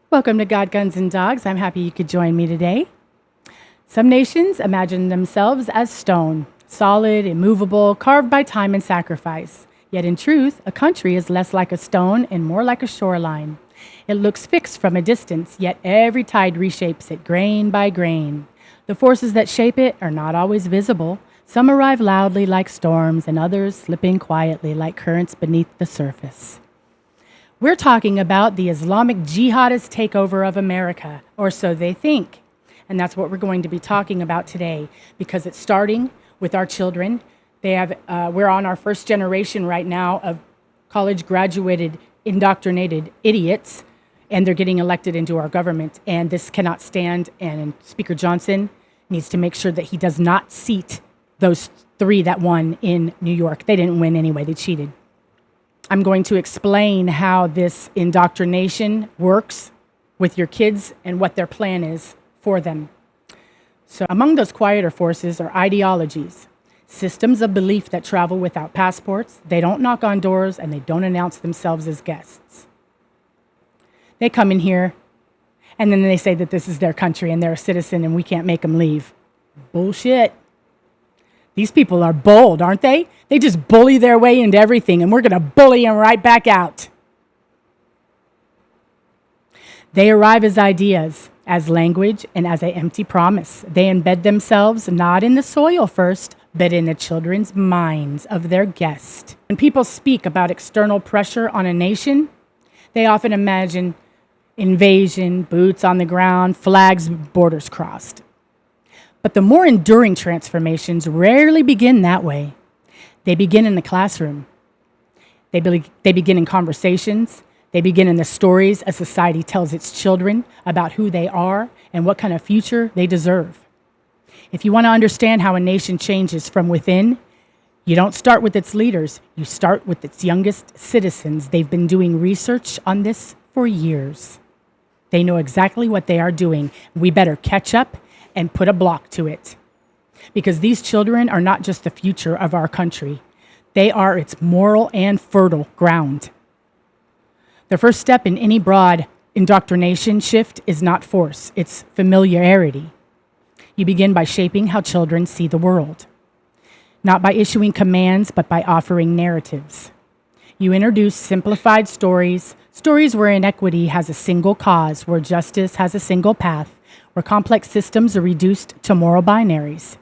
Welcome to God, Guns, and Dogs. I'm happy you could join me today. Some nations imagine themselves as stone, solid, immovable, carved by time and sacrifice. Yet in truth, a country is less like a stone and more like a shoreline. It looks fixed from a distance, yet every tide reshapes it grain by grain. The forces that shape it are not always visible. Some arrive loudly like storms, and others slipping quietly like currents beneath the surface. We're talking about the Islamic jihadist takeover of America, or so they think. And that's what we're going to be talking about today, because it's starting with our children. We're on our first generation right now of college graduated, indoctrinated idiots, and they're getting elected into our government. And this cannot stand, and Speaker Johnson needs to make sure that he does not seat those three that won in New York. They didn't win anyway, they cheated. I'm going to explain how this indoctrination works with your kids and what their plan is for them. So among those quieter forces are ideologies, systems of belief that travel without passports. They don't knock on doors and they don't announce themselves as guests. They come in here and then they say that this is their country and they're a citizen and we can't make them leave. Bullshit. These people are bold, aren't they? They just bully their way into everything, and we're going to bully them right back out. They arrive as ideas, as language, and as an empty promise. They embed themselves not in the soil first, but in the children's minds of their guest. When people speak about external pressure on a nation, they often imagine invasion, boots on the ground, flags, borders crossed. But the more enduring transformations rarely begin that way. They begin in the classroom. They begin in conversations. They begin in the stories a society tells its children about who they are and what kind of future they deserve. If you want to understand how a nation changes from within, you don't start with its leaders. You start with its youngest citizens. They've been doing research on this for years. They know exactly what they are doing. We better catch up and put a block to it. Because these children are not just the future of our country. They are its moral and fertile ground. The first step in any broad indoctrination shift is not force, it's familiarity. You begin by shaping how children see the world. Not by issuing commands, but by offering narratives. You introduce simplified stories, stories where inequity has a single cause, where justice has a single path, where complex systems are reduced to moral binaries.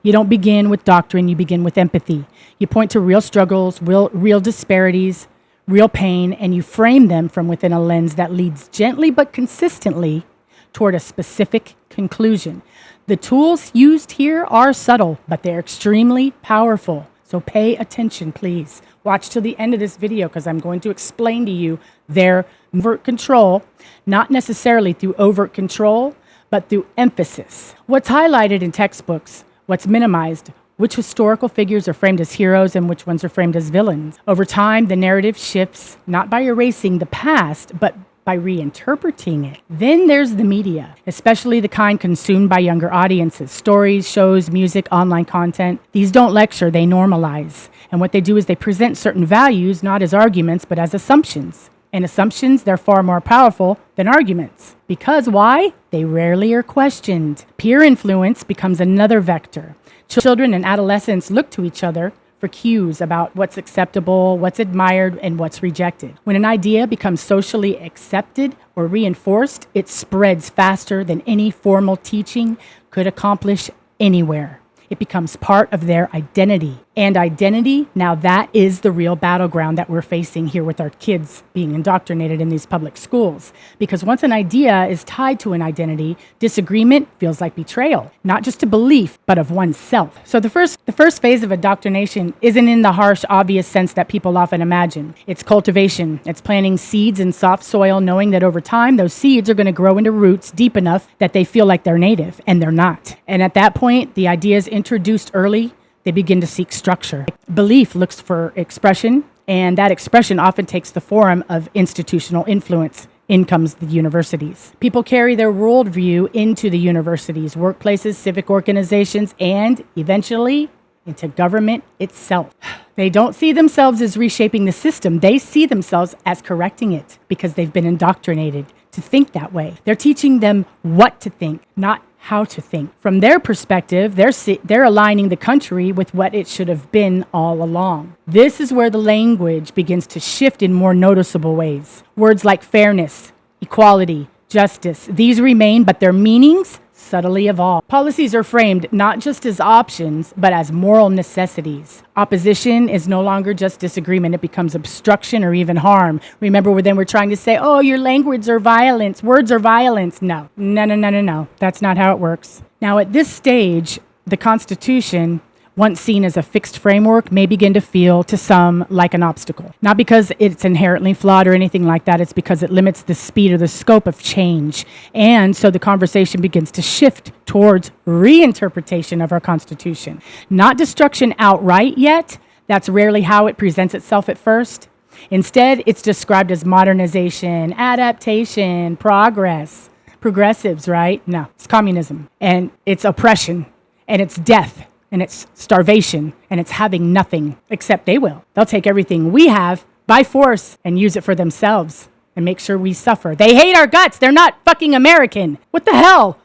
You don't begin with doctrine, you begin with empathy. You point to real struggles, real disparities, real pain, and you frame them from within a lens that leads gently but consistently toward a specific conclusion. The tools used here are subtle, but they're extremely powerful. So pay attention, please. Watch till the end of this video because I'm going to explain to you their overt control, not necessarily through overt control, but through emphasis. What's highlighted in textbooks, what's minimized, which historical figures are framed as heroes and which ones are framed as villains. Over time, the narrative shifts not by erasing the past, but by reinterpreting it. Then there's the media, especially the kind consumed by younger audiences. Stories, shows, music, online content. These don't lecture, they normalize. And what they do is they present certain values not as arguments, but as assumptions. And assumptions, they're far more powerful than arguments. Because why? They rarely are questioned. Peer influence becomes another vector. Children and adolescents look to each other for cues about what's acceptable, what's admired, and what's rejected. When an idea becomes socially accepted or reinforced, it spreads faster than any formal teaching could accomplish anywhere. It becomes part of their identity. And identity, now that is the real battleground that we're facing here with our kids being indoctrinated in these public schools. Because once an idea is tied to an identity, disagreement feels like betrayal, not just a belief, but of oneself. So the first phase of indoctrination isn't in the harsh, obvious sense that people often imagine. It's cultivation. It's planting seeds in soft soil, knowing that over time, those seeds are going to grow into roots deep enough that they feel like they're native, and they're not. And at that point, the idea is introduced early. They begin to seek structure. Belief looks for expression, and that expression often takes the form of institutional influence. In comes the universities. People carry their worldview into the universities, workplaces, civic organizations, and eventually into government itself. They don't see themselves as reshaping the system. They see themselves as correcting it because they've been indoctrinated. to think that way. They're teaching them what to think, not how to think. From their perspective, they're aligning the country with what it should have been all along. This is where the language begins to shift in more noticeable ways. Words like fairness, equality, justice, these remain, but their meanings subtly evolve. Policies are framed not just as options, but as moral necessities. Opposition is no longer just disagreement. It becomes obstruction or even harm. Remember, we're trying to say, oh, your language are violence, words are violence. No. That's not how it works. Now, at this stage, the Constitution, once seen as a fixed framework, may begin to feel to some like an obstacle. Not because it's inherently flawed or anything like that, it's because it limits the speed or the scope of change. And so the conversation begins to shift towards reinterpretation of our Constitution. Not destruction outright yet. That's rarely how it presents itself at first. Instead, it's described as modernization, adaptation, progress. Progressives, right? No, it's communism. And it's oppression. And it's death. And it's starvation, and it's having nothing, except they will. They'll take everything we have by force and use it for themselves and make sure we suffer. They hate our guts. They're not fucking American. What the hell?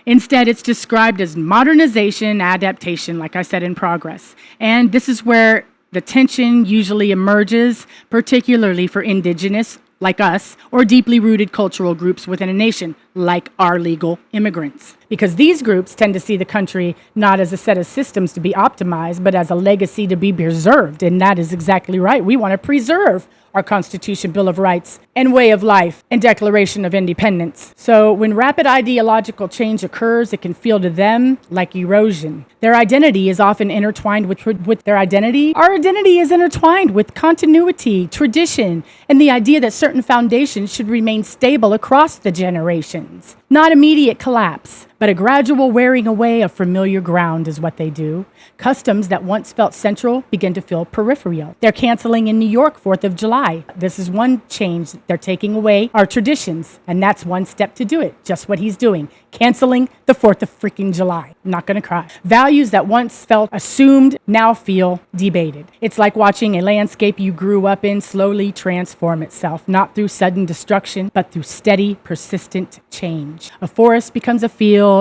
Instead, it's described as modernization, adaptation, like I said, in progress. And this is where the tension usually emerges, particularly for indigenous, like us, or deeply rooted cultural groups within a nation, like our legal immigrants. Because these groups tend to see the country not as a set of systems to be optimized, but as a legacy to be preserved. And that is exactly right. We want to preserve our Constitution, Bill of Rights, and way of life, and Declaration of Independence. So when rapid ideological change occurs, it can feel to them like erosion. Their identity is often intertwined with their identity. Our identity is intertwined with continuity, tradition, and the idea that certain foundations should remain stable across the generations. Not immediate collapse, but a gradual wearing away of familiar ground is what they do. Customs that once felt central begin to feel peripheral. They're canceling in New York 4th of July. This is one change. They're taking away our traditions, and that's one step to do it. Just what he's doing. Canceling the 4th of freaking July. I'm not going to cry. Values that once felt assumed now feel debated. It's like watching a landscape you grew up in slowly transform itself, not through sudden destruction, but through steady, persistent change. A forest becomes a field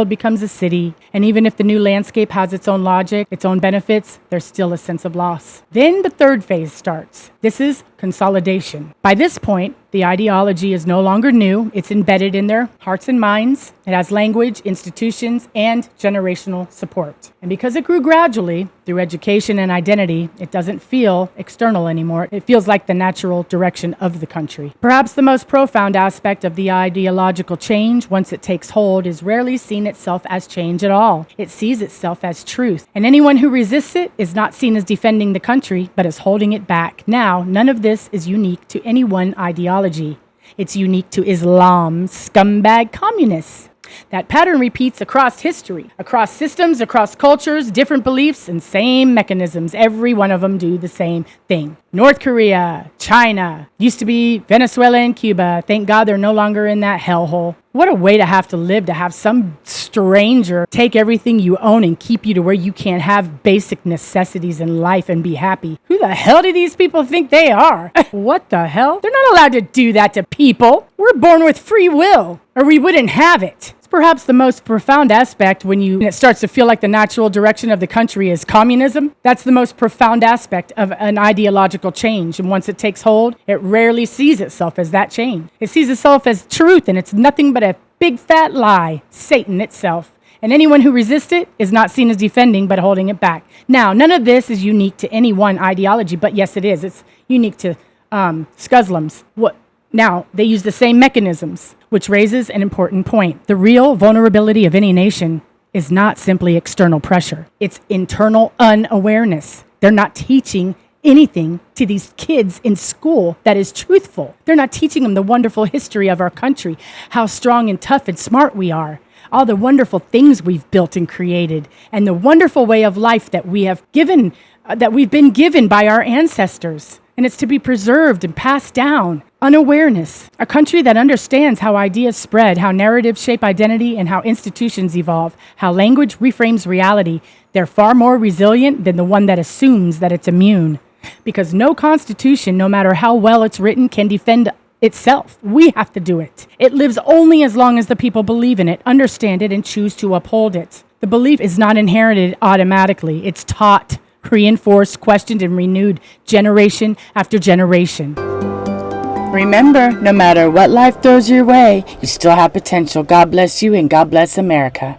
becomes a city, and even if the new landscape has its own logic, its own benefits, there's still a sense of loss. Then the third phase starts. This is consolidation. By this point, the ideology is no longer new. It's embedded in their hearts and minds. It has language, institutions, and generational support. And because it grew gradually through education and identity, it doesn't feel external anymore. It feels like the natural direction of the country. Perhaps the most profound aspect of the ideological change, once it takes hold, is rarely seen itself as change at all. It sees itself as truth. And anyone who resists it is not seen as defending the country, but as holding it back. Now, none of this is unique to any one ideology. It's unique to Islam, scumbag communists. That pattern repeats across history, across systems, across cultures, different beliefs, and same mechanisms. Every one of them do the same thing. North Korea, China, used to be Venezuela and Cuba. Thank God they're no longer in that hellhole. What a way to have to live, to have some stranger take everything you own and keep you to where you can't have basic necessities in life and be happy. Who the hell do these people think they are? What the hell? They're not allowed to do that to people. We're born with free will, or we wouldn't have it. Perhaps the most profound aspect when it starts to feel like the natural direction of the country is communism. That's the most profound aspect of an ideological change. And once it takes hold, it rarely sees itself as that change. It sees itself as truth, and it's nothing but a big fat lie, Satan itself. And anyone who resists it is not seen as defending, but holding it back. Now, none of this is unique to any one ideology, but yes, it is. It's unique to Scuzlums. Now, they use the same mechanisms, which raises an important point. The real vulnerability of any nation is not simply external pressure. It's internal unawareness. They're not teaching anything to these kids in school that is truthful. They're not teaching them the wonderful history of our country, how strong and tough and smart we are, all the wonderful things we've built and created, and the wonderful way of life that we have given, that we've been given by our ancestors. And it's to be preserved and passed down. Unawareness. A country that understands how ideas spread, how narratives shape identity, and how institutions evolve, how language reframes reality. They're far more resilient than the one that assumes that it's immune. Because no constitution, no matter how well it's written, can defend itself. We have to do it. It lives only as long as the people believe in it, understand it, and choose to uphold it. The belief is not inherited automatically. It's taught, reinforced, questioned, and renewed generation after generation. Remember, no matter what life throws your way, you still have potential. God bless you and God bless America.